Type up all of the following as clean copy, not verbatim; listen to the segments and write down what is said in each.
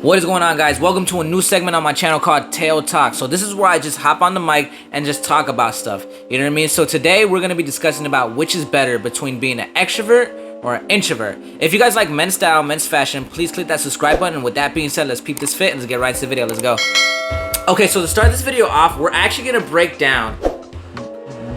What is going on, guys? Welcome to a new segment on my channel called Tail Talk. So this is where I just hop on the mic and just talk about stuff. You know what I mean? So today we're going to be discussing about which is better between being an extrovert or an introvert. If you guys like men's style, men's fashion, please click that subscribe button. And with that being said, let's peep this fit and let's get right to the video. Let's go. Okay, so to start this video off, we're actually going to break down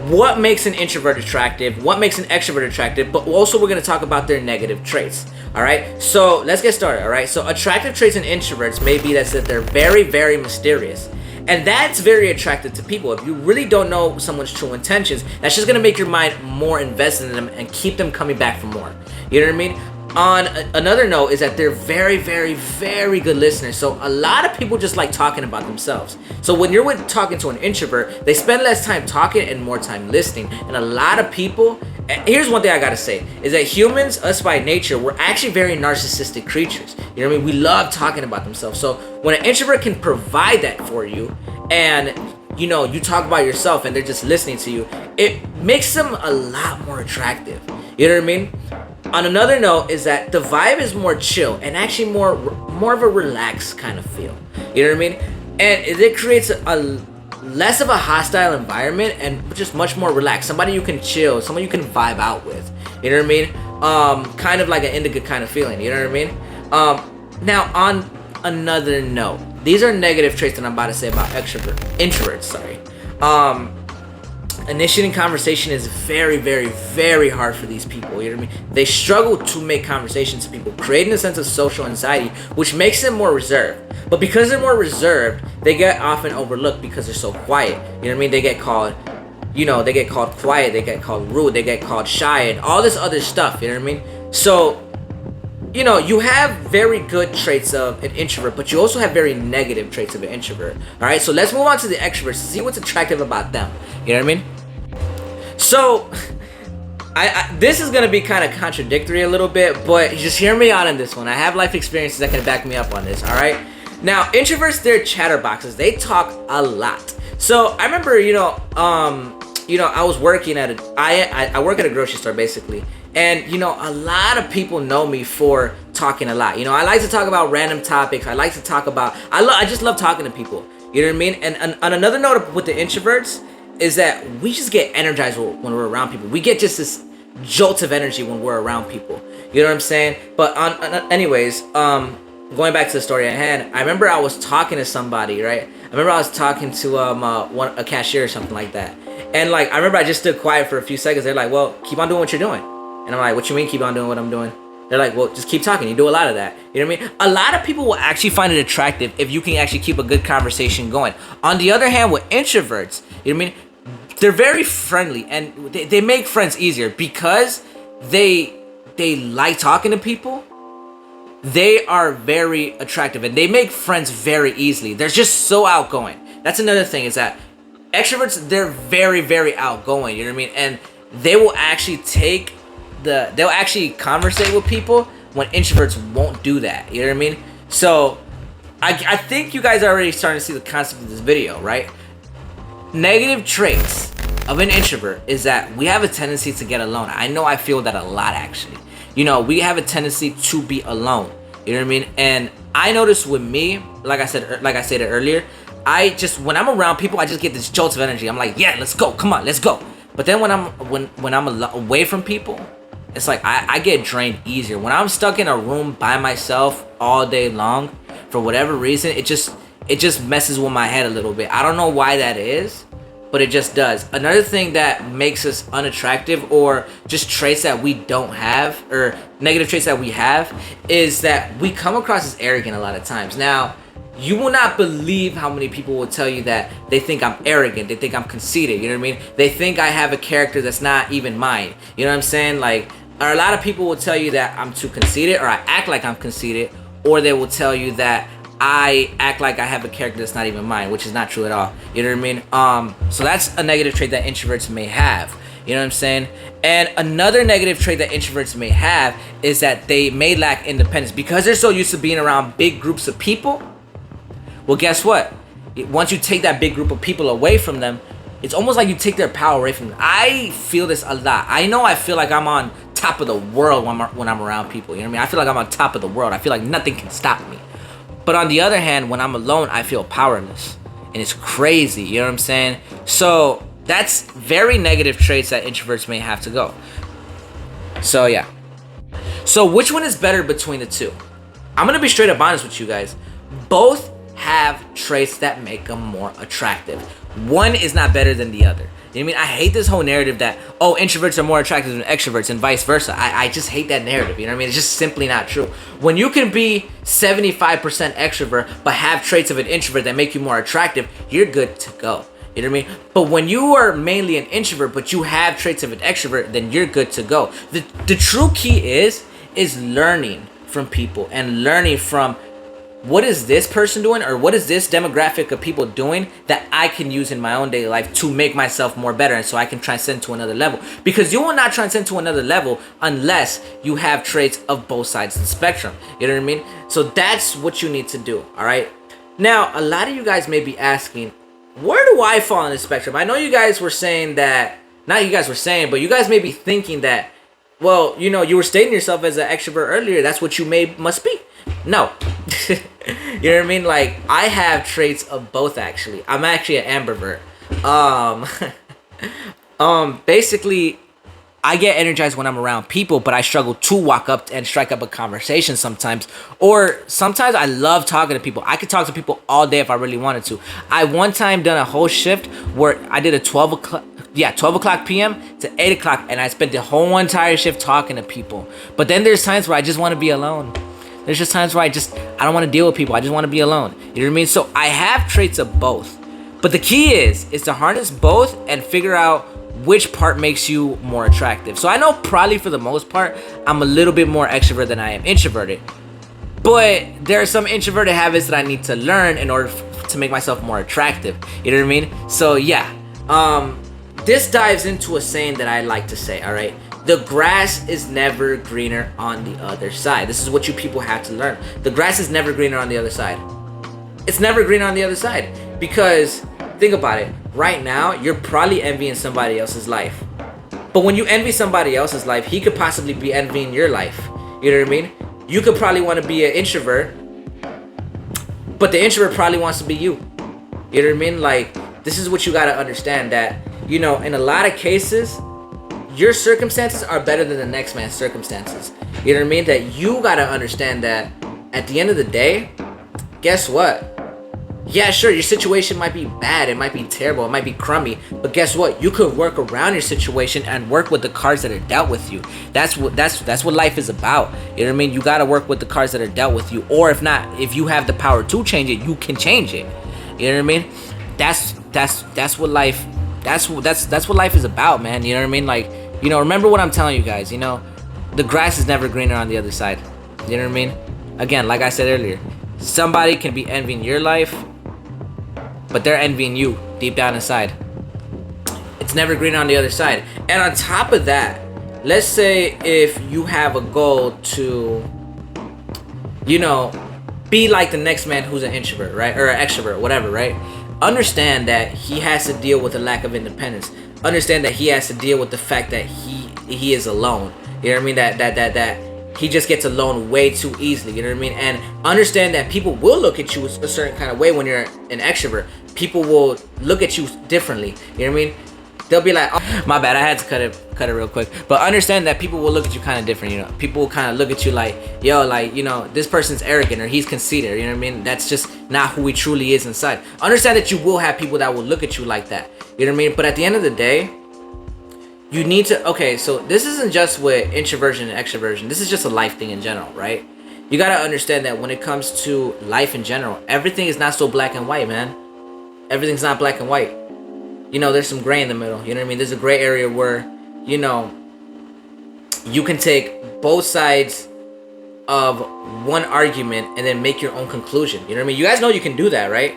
what makes an introvert attractive, what makes an extrovert attractive, but also we're going to talk about their negative traits. Alright, so let's get started. Alright, so attractive traits in introverts may be that they're very, very mysterious. And that's very attractive to people. If you really don't know someone's true intentions, that's just going to make your mind more invested in them and keep them coming back for more. You know what I mean? On another note is that they're very, very, very good listeners. So a lot of people just like talking about themselves. So when you're talking to an introvert, they spend less time talking and more time listening. And a lot of people, here's one thing I gotta say, is that humans, us by nature, we're actually very narcissistic creatures. You know what I mean? We love talking about themselves. So when an introvert can provide that for you, and you know, you talk about yourself and they're just listening to you, it makes them a lot more attractive. You know what I mean? On another note is that the vibe is more chill and actually more of a relaxed kind of feel. You know what I mean? And it creates a less of a hostile environment and just much more relaxed. Somebody you can chill, someone you can vibe out with. You know what I mean? Kind of like an indica kind of feeling. You know what I mean? Now on another note, these are negative traits that I'm about to say about introverts. Sorry. Initiating conversation is very, very, very hard for these people. You know what I mean? They struggle to make conversations to people, creating a sense of social anxiety, which makes them more reserved. But because they're more reserved, they get often overlooked because they're so quiet. You know what I mean? They get called, they get called quiet, they get called rude, they get called shy, and all this other stuff. You know what I mean? So, you have very good traits of an introvert, but you also have very negative traits of an introvert. All right, so let's move on to the extroverts to see what's attractive about them. You know what I mean? So, this is going to be kind of contradictory a little bit, but just hear me out on this one. I have life experiences that can back me up on this, all right? Now, introverts, they're chatterboxes. They talk a lot. So, I remember, I was working at I work at a grocery store, basically. And, a lot of people know me for talking a lot. I like to talk about random topics. I like to talk about, I just love talking to people. You know what I mean? And on another note with the introverts, is that we just get energized when we're around people. We get just this jolt of energy when we're around people. You know what I'm saying? But anyways, going back to the story at hand, I remember I was talking to somebody, right? I remember I was talking to a cashier or something like that. And I remember I just stood quiet for a few seconds. They're like, well, keep on doing what you're doing. And I'm like, what you mean keep on doing what I'm doing? They're like, well, just keep talking. You do a lot of that. You know what I mean? A lot of people will actually find it attractive if you can actually keep a good conversation going. On the other hand, with introverts, you know what I mean? They're very friendly and they make friends easier because they like talking to people. They are very attractive and they make friends very easily. They're just so outgoing. That's another thing is that extroverts, they're very, very outgoing. You know what I mean? And they will actually they'll actually conversate with people when introverts won't do that. You know what I mean? So I think you guys are already starting to see the concept of this video, right? Negative traits of an introvert is that we have a tendency to get alone. I know I feel that a lot, actually. We have a tendency to be alone. You know what I mean? And I notice with me, like I said earlier, when I'm around people, I just get this jolt of energy. I'm like, yeah, let's go, come on, let's go. But then when I'm away from people, it's like I get drained easier. When I'm stuck in a room by myself all day long, for whatever reason, it just messes with my head a little bit. I don't know why that is, but it just does. Another thing that makes us unattractive or just traits that we don't have or negative traits that we have is that we come across as arrogant a lot of times. Now, you will not believe how many people will tell you that they think I'm arrogant. They think I'm conceited. You know what I mean? They think I have a character that's not even mine. You know what I'm saying? Or a lot of people will tell you that I'm too conceited or I act like I'm conceited, or they will tell you that I act like I have a character that's not even mine, which is not true at all. You know what I mean? So that's a negative trait that introverts may have. You know what I'm saying? And another negative trait that introverts may have is that they may lack independence. Because they're so used to being around big groups of people, well, guess what? Once you take that big group of people away from them, it's almost like you take their power away from them. I feel this a lot. I feel like I'm on top of the world when I'm around people. You know what I mean? I feel like I'm on top of the world. I feel like nothing can stop me. But on the other hand, when I'm alone, I feel powerless. And it's crazy, you know what I'm saying? So that's very negative traits that introverts may have to go. So yeah. So which one is better between the two? I'm gonna be straight up honest with you guys. Both have traits that make them more attractive. One is not better than the other. You know what I mean? I hate this whole narrative that, oh, introverts are more attractive than extroverts and vice versa. I just hate that narrative, you know what I mean? It's just simply not true. When you can be 75% extrovert but have traits of an introvert that make you more attractive, you're good to go. You know what I mean? But when you are mainly an introvert but you have traits of an extrovert, then you're good to go. The true key is learning from people and learning from what is this person doing or what is this demographic of people doing that I can use in my own daily life to make myself more better, and so I can transcend to another level. Because you will not transcend to another level unless you have traits of both sides of the spectrum. You know what I mean? So that's what you need to do. All right. Now, a lot of you guys may be asking, where do I fall on the spectrum? I know you guys were saying that, not you guys were saying, but you guys may be thinking that, well, you know, you were stating yourself as an extrovert earlier. That's what you must be. No. You know what I mean? Like, I have traits of both, actually. I'm actually an ambivert. Basically, I get energized when I'm around people, but I struggle to walk up and strike up a conversation sometimes. Or sometimes I love talking to people. I could talk to people all day if I really wanted to. I one time done a whole shift where I did a 12 o'clock p.m. to 8 o'clock, and I spent the whole entire shift talking to people. But then there's times where I just want to be alone. There's just times where I don't want to deal with people. I just want to be alone. You know what I mean? So I have traits of both. But the key is to harness both and figure out which part makes you more attractive. So I know probably for the most part, I'm a little bit more extrovert than I am introverted. But there are some introverted habits that I need to learn in order to make myself more attractive. You know what I mean? So yeah. This dives into a saying that I like to say, all right? The grass is never greener on the other side. This is what you people have to learn. The grass is never greener on the other side. It's never greener on the other side. Because, think about it. Right now, you're probably envying somebody else's life. But when you envy somebody else's life, he could possibly be envying your life. You know what I mean? You could probably want to be an introvert, but the introvert probably wants to be you. You know what I mean? Like, this is what you got to understand, that, you know, in a lot of cases, your circumstances are better than the next man's circumstances. You know what I mean? That you gotta understand that at the end of the day, guess what? Yeah, sure, your situation might be bad, it might be terrible, it might be crummy, but guess what? You could work around your situation and work with the cards that are dealt with you. That's what life is about. You know what I mean? You gotta work with the cards that are dealt with you. Or if not, if you have the power to change it, you can change it. You know what I mean? That's what life is about, man. You know what I mean? Like, you know, remember what I'm telling you guys. You know, the grass is never greener on the other side. You know what I mean? Again, like I said earlier, somebody can be envying your life, but they're envying you deep down inside. It's never greener on the other side. And on top of that, let's say if you have a goal to, you know, be like the next man who's an introvert, right? Or an extrovert, whatever, right? Understand that he has to deal with a lack of independence. Understand that he has to deal with the fact that he is alone. You know what I mean? That he just gets alone way too easily. You know what I mean? And understand that people will look at you a certain kind of way when you're an extrovert. People will look at you differently. You know what I mean? They'll be like, oh, my bad, I had to cut it real quick. But understand that people will look at you kind of different, you know. People will kind of look at you like, yo, like, you know, this person's arrogant or he's conceited, you know what I mean? That's just not who he truly is inside. Understand that you will have people that will look at you like that, you know what I mean? But at the end of the day, you need to, okay, so this isn't just with introversion and extroversion. This is just a life thing in general, right? You got to understand that when it comes to life in general, everything is not so black and white, man. Everything's not black and white. You know, there's some gray in the middle. You know what I mean? There's a gray area where, you know, you can take both sides of one argument and then make your own conclusion. You know what I mean? You guys know you can do that, right?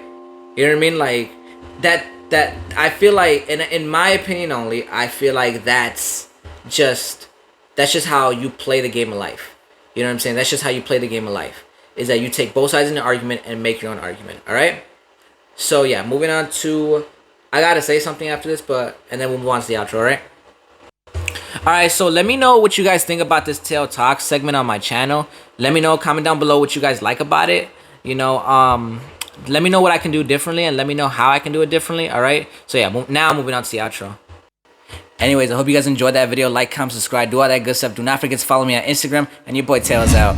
You know what I mean? Like, that I feel like, in my opinion only, I feel like that's just how you play the game of life. You know what I'm saying? That's just how you play the game of life. Is that you take both sides in the argument and make your own argument. All right? So, yeah, moving on to... I gotta say something after this, and then we'll move on to the outro, alright? Alright, so let me know what you guys think about this Tail Talk segment on my channel. Let me know, comment down below what you guys like about it. You know, let me know what I can do differently, and let me know how I can do it differently. All right. So yeah, now moving on to the outro. Anyways, I hope you guys enjoyed that video. Like, comment, subscribe, do all that good stuff. Do not forget to follow me on Instagram, and your boy Tails out.